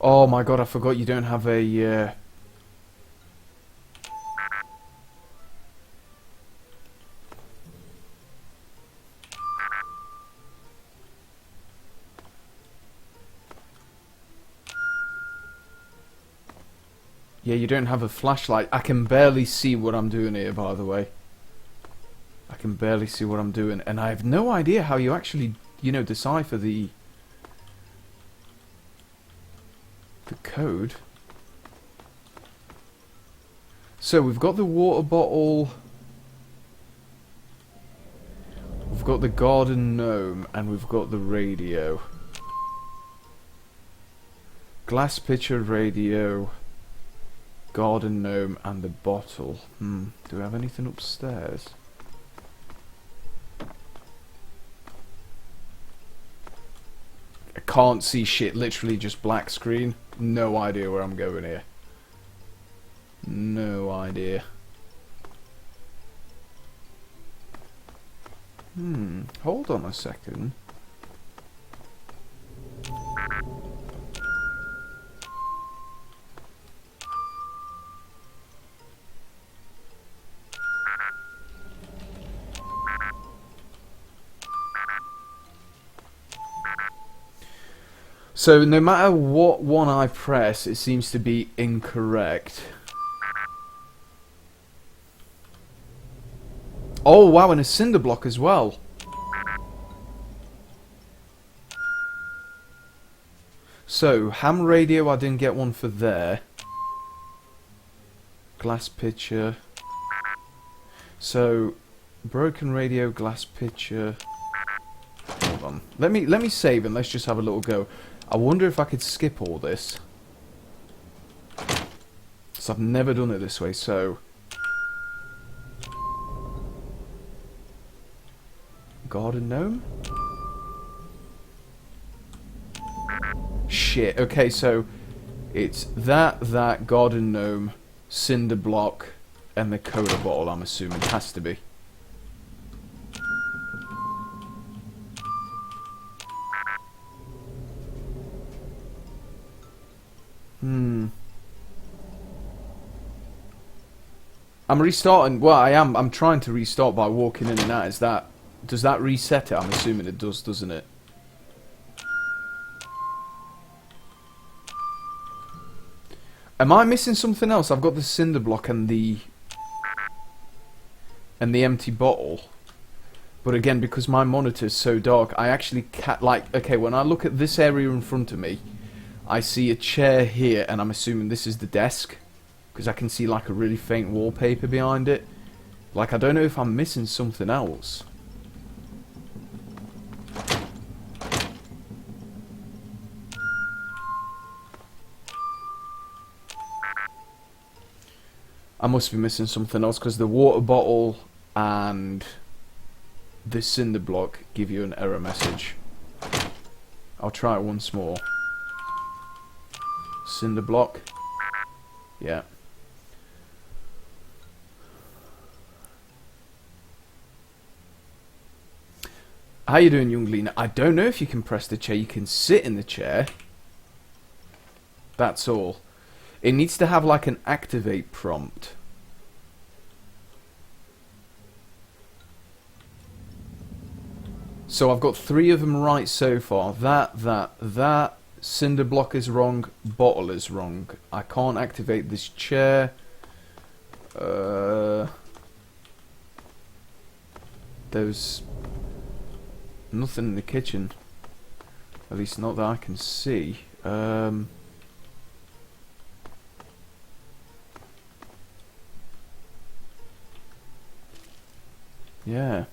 Oh my god, I forgot you don't have a... Yeah, you don't have a flashlight. I can barely see what I'm doing here, by the way. I can barely see what I'm doing. And I have no idea how you actually, you know, decipher the code. So, we've got the water bottle. We've got the garden gnome. And we've got the radio. Glass pitcher, radio... Garden gnome and the bottle. Do we have anything upstairs? I can't see shit. Literally just black screen. No idea where I'm going here. No idea. Hold on a second. So no matter what one I press, it seems to be incorrect. Oh wow, and a cinder block as well. So, ham radio, I didn't get one for there. Glass pitcher. So, broken radio, glass pitcher. Hold on. Let me save and let's just have a little go. I wonder if I could skip all this. So I've never done it this way, so... Garden gnome? Shit, okay, so... It's that, garden gnome, cinder block, and the cola bottle, I'm assuming. It has to be. I'm restarting. Well, I'm trying to restart by walking in and out. Does that reset it? I'm assuming it does, doesn't it? Am I missing something else? I've got the cinder block and the empty bottle. But again, because my monitor is so dark, I actually can't, like, okay, when I look at this area in front of me, I see a chair here, and I'm assuming this is the desk. Because I can see like a really faint wallpaper behind it. Like, I don't know if I'm missing something else. I must be missing something else because the water bottle and the cinder block give you an error message. I'll try it once more. Cinder block. Yeah. How you doing, young Lena? I don't know if you can press the chair. You can sit in the chair. That's all. It needs to have like an activate prompt. So I've got 3 of them right so far. That. Cinder block is wrong. Bottle is wrong. I can't activate this chair. There's nothing in the kitchen. At least not that I can see. Yeah.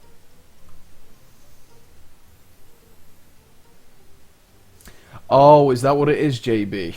Oh, is that what it is, JB?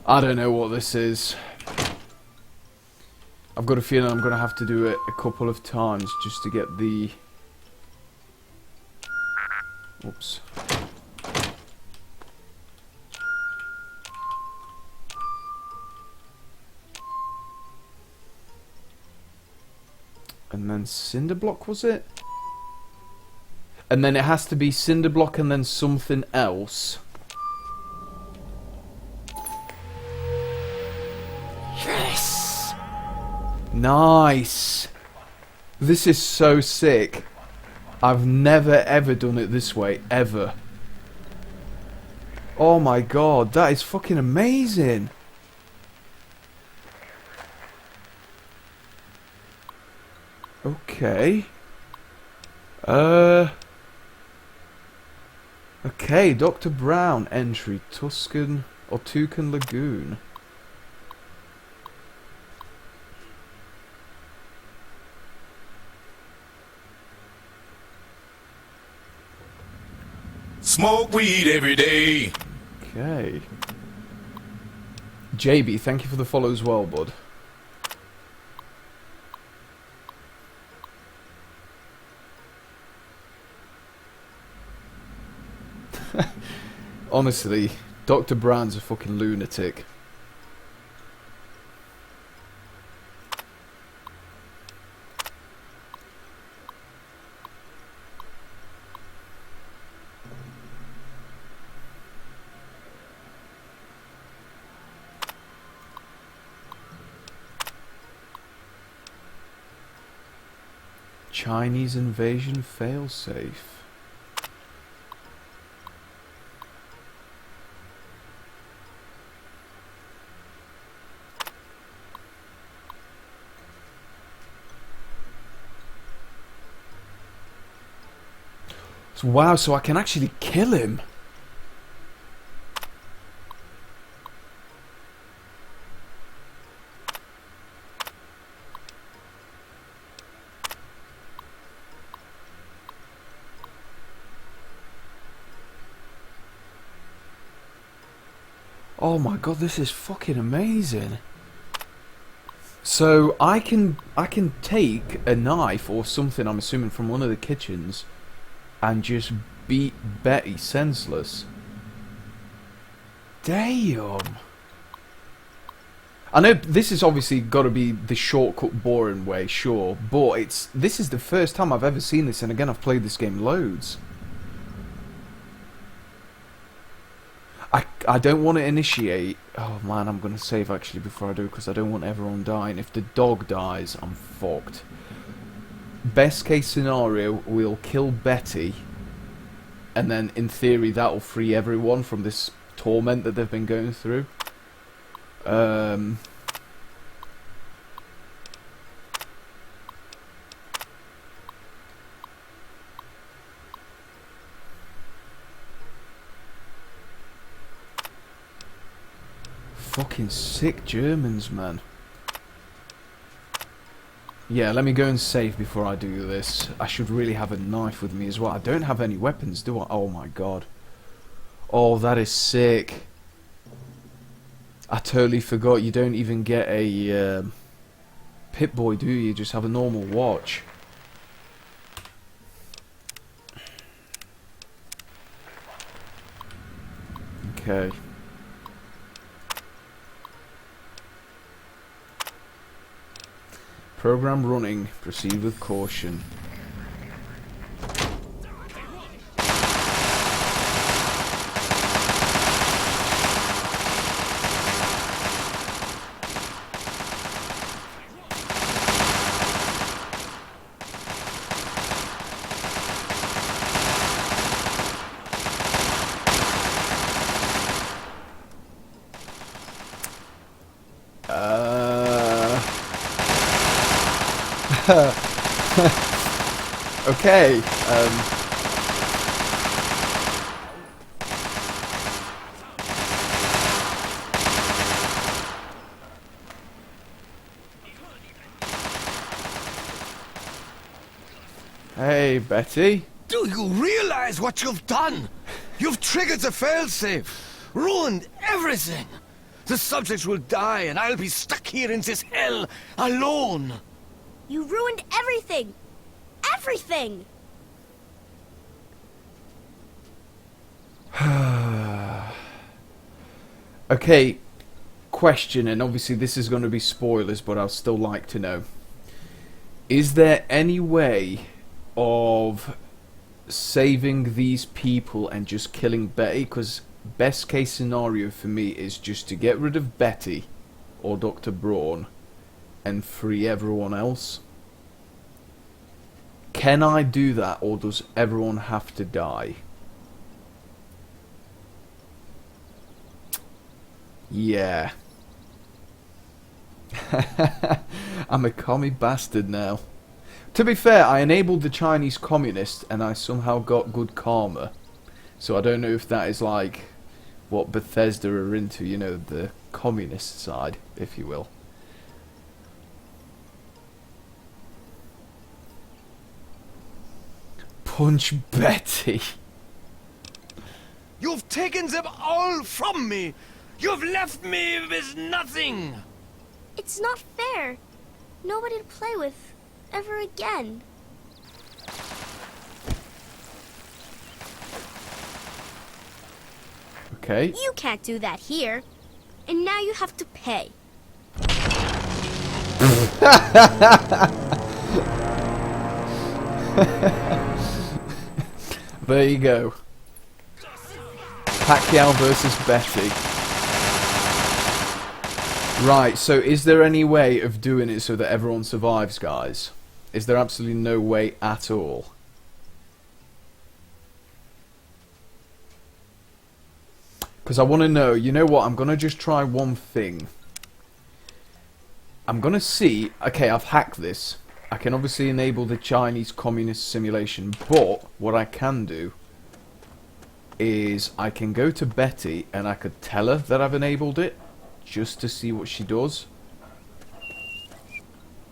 I don't know what this is. I've got a feeling I'm going to have to do it a couple of times just to get the... Oops. And then cinder block, was it? And then it has to be cinder block and then something else. Yes! Nice! This is so sick. I've never ever done it this way, ever. Oh my god, that is fucking amazing! Okay. Okay, Dr. Brown entry, Toucan Lagoon. Smoke weed every day. Okay. JB, thank you for the follow as well, bud. Honestly, Dr. Brown's a fucking lunatic. Chinese invasion failsafe. So, wow, so I can actually kill him. Oh my god, this is fucking amazing. So I can take a knife or something, I'm assuming from one of the kitchens, and just beat Betty senseless. Damn. I know this is obviously got to be the shortcut, boring way, sure, but this is the first time I've ever seen this, and again I've played this game loads. I don't want to initiate. Oh man, I'm gonna save actually before I do, because I don't want everyone dying. If the dog dies, I'm fucked. Best case scenario, we'll kill Betty, and then in theory that'll free everyone from this torment that they've been going through. Fucking sick Germans, man. Yeah, let me go and save before I do this. I should really have a knife with me as well. I don't have any weapons, do I? Oh my god. Oh, that is sick. I totally forgot you don't even get a Pip-Boy, do you? You just have a normal watch. Okay. Program running. Proceed with caution. Okay. Hey, Betty. Do you realize what you've done? You've triggered the failsafe, ruined everything. The subjects will die, and I'll be stuck here in this hell, alone. You ruined everything! Everything! Okay, question, and obviously this is going to be spoilers, but I'll still like to know. Is there any way of saving these people and just killing Betty? Because best case scenario for me is just to get rid of Betty or Dr. Braun and free everyone else. Can I do that, or does everyone have to die? Yeah. I'm a commie bastard now. To be fair, I enabled the Chinese communists and I somehow got good karma. So I don't know if that is like what Bethesda are into, you know, the communist side, if you will. Punch Betty. You've taken them all from me. You've left me with nothing. It's not fair. Nobody to play with ever again. Okay. You can't do that here. And now you have to pay. There you go. Pacquiao versus Betty. Right, so is there any way of doing it so that everyone survives, guys? Is there absolutely no way at all? Because I want to know, you know what, I'm going to just try one thing. I'm going to see, okay, I've hacked this. I can obviously enable the Chinese communist simulation, but what I can do is I can go to Betty and I could tell her that I've enabled it, just to see what she does.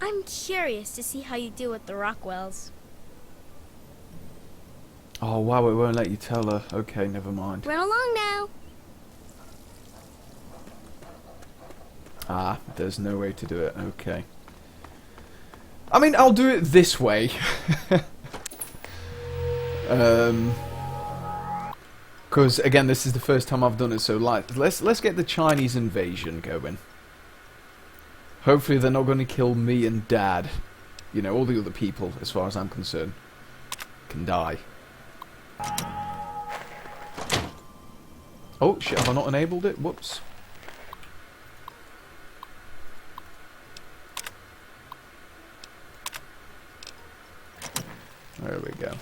I'm curious to see how you deal with the Rockwells. Oh wow, it won't let you tell her. Okay, never mind. Run along now. Ah, there's no way to do it. Okay. I mean, I'll do it this way. Because again, this is the first time I've done it, so like, let's get the Chinese invasion going. Hopefully, they're not going to kill me and Dad. You know, all the other people, as far as I'm concerned, can die. Oh shit! Have I not enabled it? Whoops. There we go.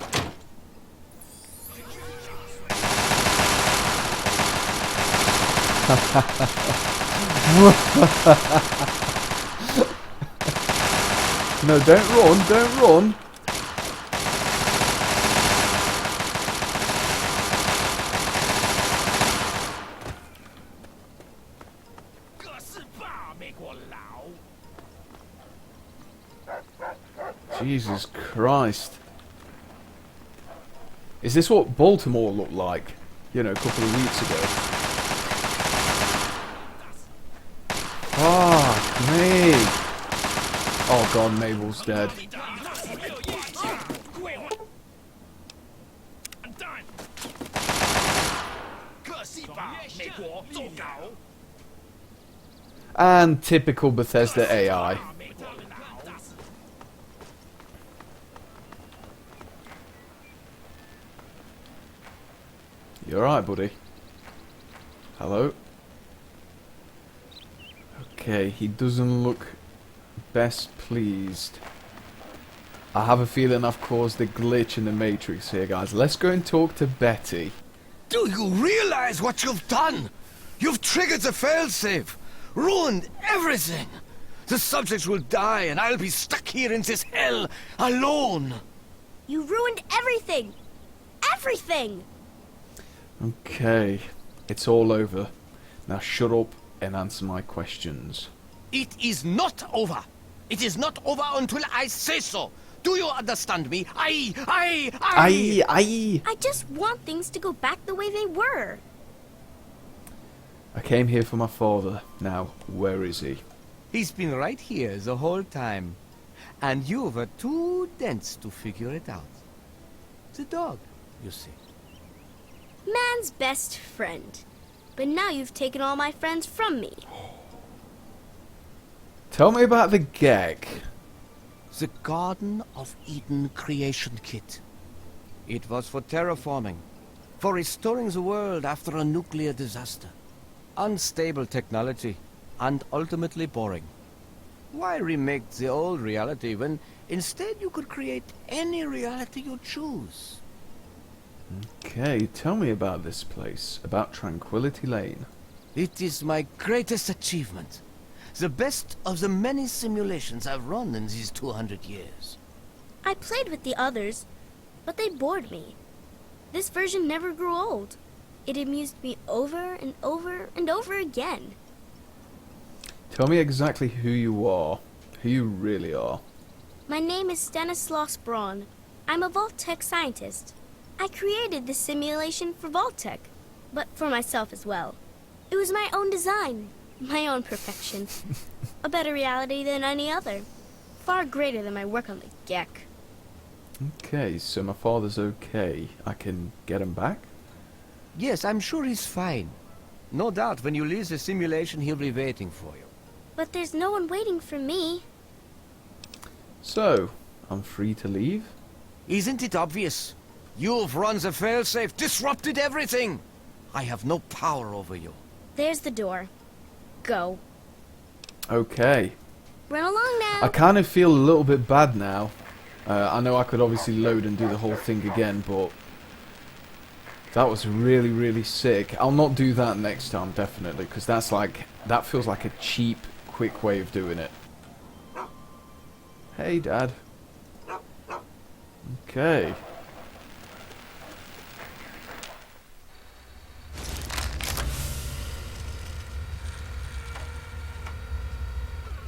No, don't run, don't run. Jesus Christ. Is this what Baltimore looked like, you know, a couple of weeks ago? Fuck me! Oh god, Mabel's dead. And typical Bethesda AI. You alright, buddy? Hello? Okay, he doesn't look best pleased. I have a feeling I've caused a glitch in the Matrix here, guys. Let's go and talk to Betty. Do you realize what you've done? You've triggered the failsafe, ruined everything. The subjects will die, and I'll be stuck here in this hell, alone. You ruined everything! Everything! Okay, it's all over. Now shut up and answer my questions. It is not over. It is not over until I say so. Do you understand me? Aye. I just want things to go back the way they were. I came here for my father. Now, where is he? He's been right here the whole time. And you were too dense to figure it out. The dog, you see. Man's best friend. But now you've taken all my friends from me. Tell me about the gag. The Garden of Eden creation kit. It was for terraforming. For restoring the world after a nuclear disaster. Unstable technology. And ultimately boring. Why remake the old reality when instead you could create any reality you choose? Okay, tell me about this place. About Tranquility Lane. It is my greatest achievement. The best of the many simulations I've run in these 200 years. I played with the others, but they bored me. This version never grew old. It amused me over and over and over again. Tell me exactly who you are. Who you really are. My name is Stanislaus Braun. I'm a Vault-Tec scientist. I created this simulation for Vault-Tec, but for myself as well. It was my own design, my own perfection. A better reality than any other. Far greater than my work on the Gek. Okay, so my father's okay. I can get him back? Yes, I'm sure he's fine. No doubt when you leave the simulation he'll be waiting for you. But there's no one waiting for me. So, I'm free to leave? Isn't it obvious? You've run the failsafe, disrupted everything! I have no power over you. There's the door. Go. Okay. Run along now. I kind of feel a little bit bad now. I know I could obviously load and do the whole thing again, but that was really, really sick. I'll not do that next time, definitely, because that feels like a cheap, quick way of doing it. Hey, Dad. Okay.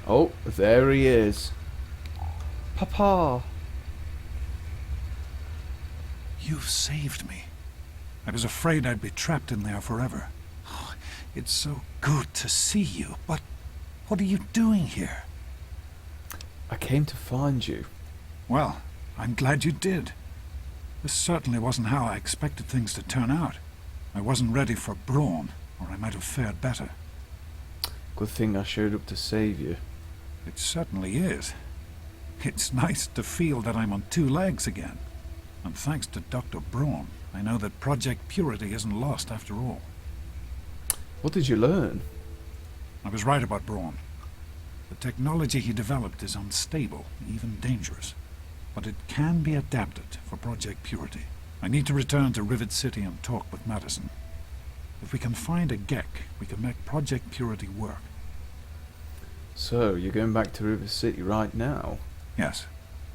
Oh, there he is. Papa. You've saved me. I was afraid I'd be trapped in there forever. Oh, it's so good to see you, but what are you doing here? I came to find you. Well, I'm glad you did. This certainly wasn't how I expected things to turn out. I wasn't ready for Brawn, or I might have fared better. Good thing I showed up to save you. It certainly is. It's nice to feel that I'm on two legs again. And thanks to Dr. Braun, I know that Project Purity isn't lost after all. What did you learn? I was right about Braun. The technology he developed is unstable, even dangerous. But it can be adapted for Project Purity. I need to return to Rivet City and talk with Madison. If we can find a Gek, we can make Project Purity work. So, you're going back to River City right now? Yes.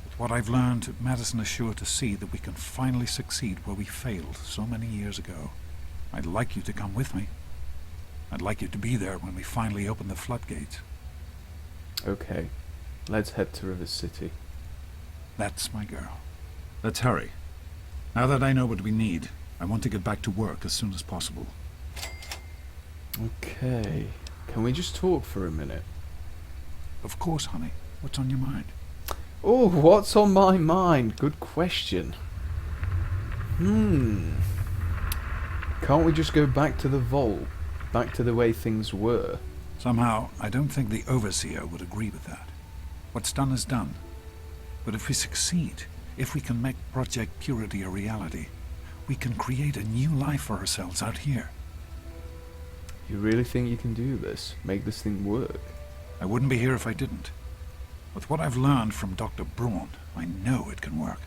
With what I've learned, Madison is sure to see that we can finally succeed where we failed so many years ago. I'd like you to come with me. I'd like you to be there when we finally open the floodgates. Okay. Let's head to River City. That's my girl. Let's hurry. Now that I know what we need, I want to get back to work as soon as possible. Okay. Can we just talk for a minute? Of course, honey. What's on your mind? Oh, what's on my mind? Good question. Can't we just go back to the vault? Back to the way things were? Somehow, I don't think the Overseer would agree with that. What's done is done. But if we succeed, if we can make Project Purity a reality, we can create a new life for ourselves out here. You really think you can do this? Make this thing work? I wouldn't be here if I didn't. With what I've learned from Dr. Braun, I know it can work.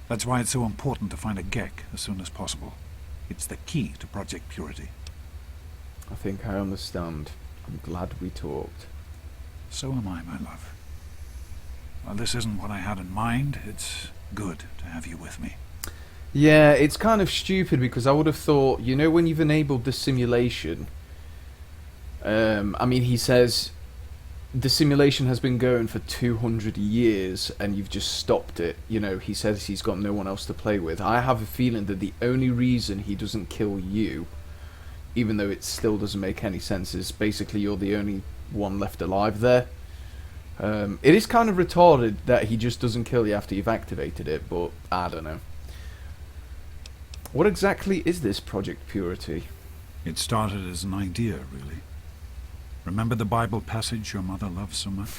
That's why it's so important to find a Gek as soon as possible. It's the key to Project Purity. I think I understand. I'm glad we talked. So am I, my love. Well, this isn't what I had in mind. It's good to have you with me. Yeah, it's kind of stupid because I would have thought, you know, when you've enabled the simulation, I mean, he says the simulation has been going for 200 years and you've just stopped it. You know, he says he's got no one else to play with. I have a feeling that the only reason he doesn't kill you even though it still doesn't make any sense, is basically you're the only one left alive there. It is kind of retarded that he just doesn't kill you after you've activated it, but I don't know. What exactly is this Project Purity? It started as an idea, really. Remember the Bible passage your mother loves so much?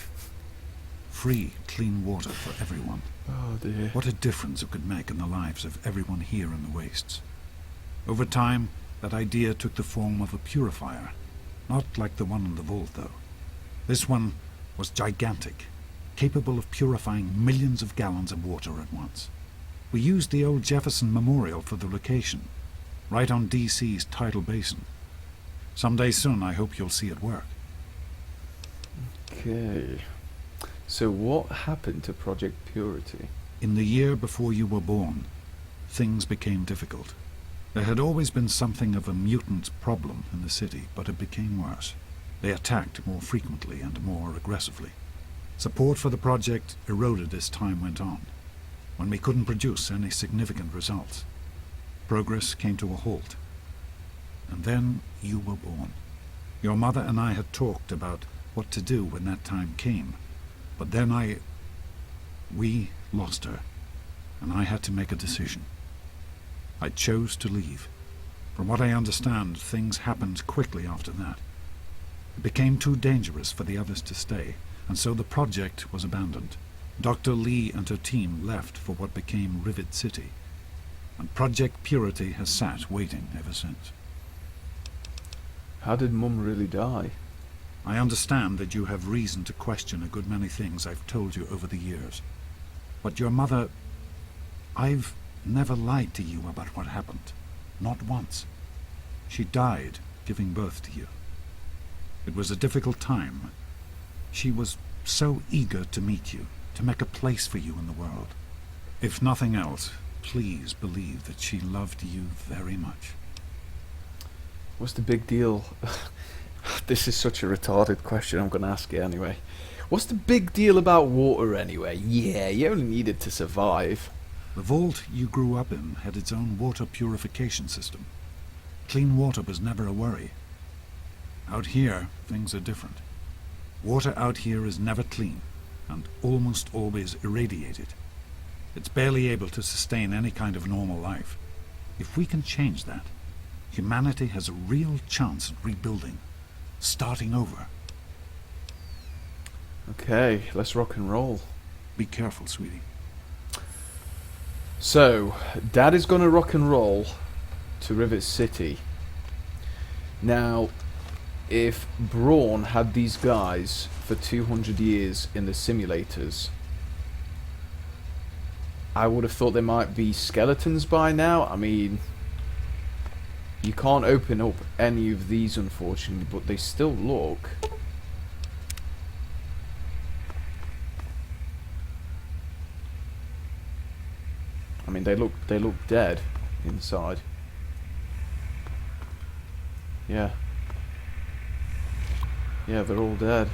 Free, clean water for everyone. Oh dear. What a difference it could make in the lives of everyone here in the wastes. Over time, that idea took the form of a purifier. Not like the one in the vault, though. This one was gigantic, capable of purifying millions of gallons of water at once. We used the old Jefferson Memorial for the location, right on DC's tidal basin. Someday soon, I hope you'll see it work. Okay. So what happened to Project Purity? In the year before you were born, things became difficult. There had always been something of a mutant problem in the city, but it became worse. They attacked more frequently and more aggressively. Support for the project eroded as time went on. When we couldn't produce any significant results, progress came to a halt. And then you were born. Your mother and I had talked about what to do when that time came, but then we lost her, and I had to make a decision. I chose to leave. From what I understand, things happened quickly after that. It became too dangerous for the others to stay, and so the project was abandoned. Dr. Lee and her team left for what became Rivet City, and Project Purity has sat waiting ever since. How did Mum really die? I understand that you have reason to question a good many things I've told you over the years. But your mother... I've never lied to you about what happened. Not once. She died giving birth to you. It was a difficult time. She was so eager to meet you, to make a place for you in the world. If nothing else, please believe that she loved you very much. What's the big deal? This is such a retarded question, I'm going to ask it anyway. What's the big deal about water anyway? Yeah, you only need it to survive. The vault you grew up in had its own water purification system. Clean water was never a worry. Out here, things are different. Water out here is never clean, and almost always irradiated. It's barely able to sustain any kind of normal life. If we can change that, humanity has a real chance at rebuilding, starting over. Okay, let's rock and roll. Be careful, sweetie. So, Dad is going to rock and roll to Rivet City. Now, if Braun had these guys for 200 years in the simulators, I would have thought they might be skeletons by now. I mean, you can't open up any of these, unfortunately, but they still look... I mean, they look dead inside. Yeah. Yeah, they're all dead.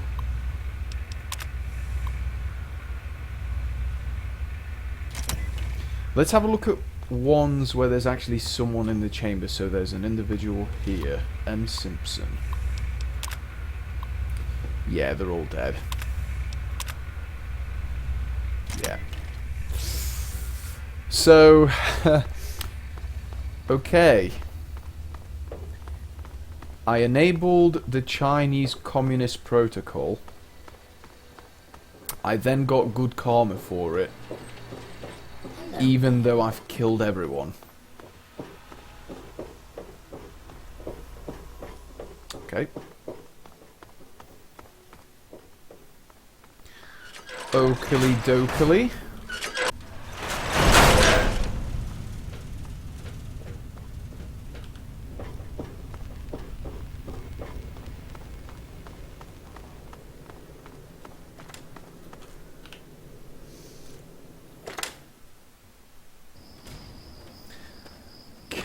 Let's have a look at ones where there's actually someone in the chamber. So there's an individual here, M. Simpson. Yeah, they're all dead. Yeah. So, okay. I enabled the Chinese Communist Protocol. I then got good karma for it, even though I've killed everyone. Okay. Oakley dokily.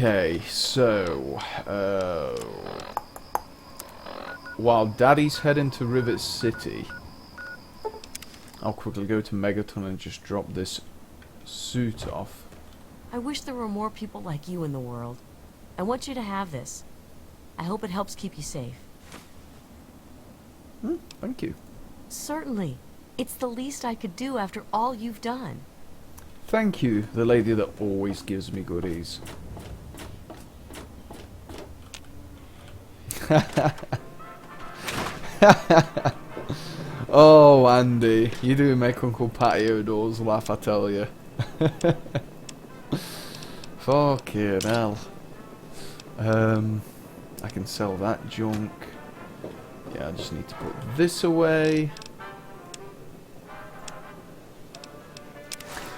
Okay, so while Daddy's heading to Rivet City, I'll quickly go to Megaton and just drop this suit off. I wish there were more people like you in the world. I want you to have this. I hope it helps keep you safe. Thank you. Certainly. It's the least I could do after all you've done. Thank you, the lady that always gives me goodies. Oh, Andy, you do make Uncle Patio Doors laugh, I tell you. Fucking hell. I can sell that junk. Yeah, I just need to put this away.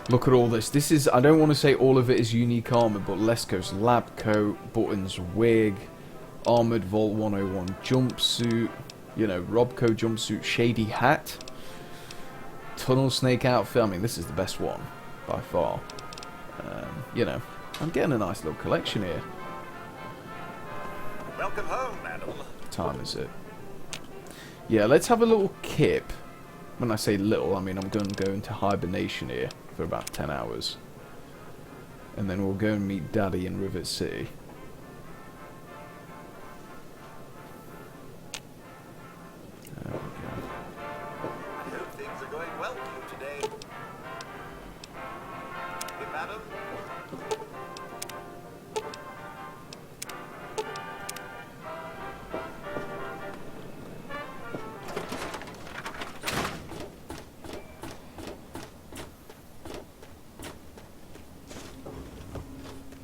Look at all this. This is, I don't want to say all of it is unique armor, but Lesko's lab coat, Button's wig, Armored Vault 101 jumpsuit, you know, Robco jumpsuit, shady hat, Tunnel Snake outfit. I mean, this is the best one, by far. You know, I'm getting a nice little collection here. Welcome home, madam. What time is it? Yeah, let's have a little kip. When I say little, I mean I'm going to go into hibernation here for about 10 hours. And then we'll go and meet Daddy in Rivet City. There we go. I hope things are going well for you today. Hey, madam.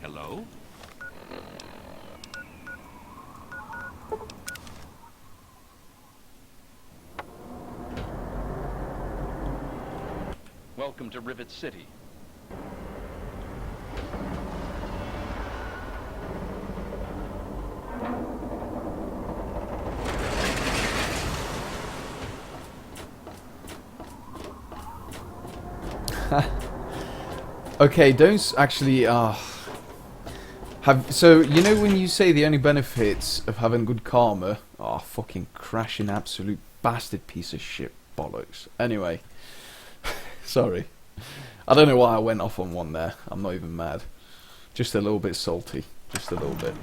Hello? Welcome to Rivet City. Okay, don't actually. So you know when you say the only benefits of having good karma? Oh, fucking crashing absolute bastard piece of shit bollocks. Anyway, sorry. I don't know why I went off on one there. I'm not even mad. Just a little bit salty. Just a little bit.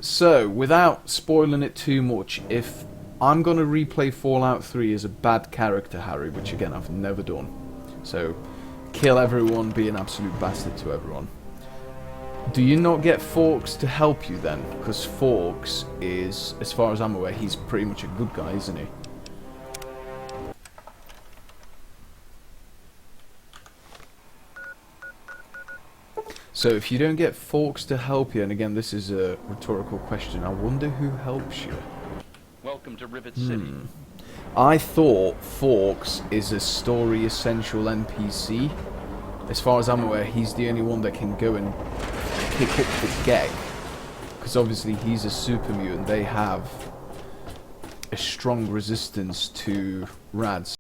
So without spoiling it too much, if I'm gonna replay Fallout 3 as a bad character, Harry, which again I've never done. So kill everyone, be an absolute bastard to everyone. Do you not get Forks to help you then? Because Forks is, as far as I'm aware, he's pretty much a good guy, isn't he? So if you don't get Forks to help you, and again this is a rhetorical question, I wonder who helps you. Welcome to Rivet City. I thought Forks is a story essential NPC. As far as I'm aware, he's the only one that can go and pick up the Gek. Because obviously he's a super mutant. They have a strong resistance to rads.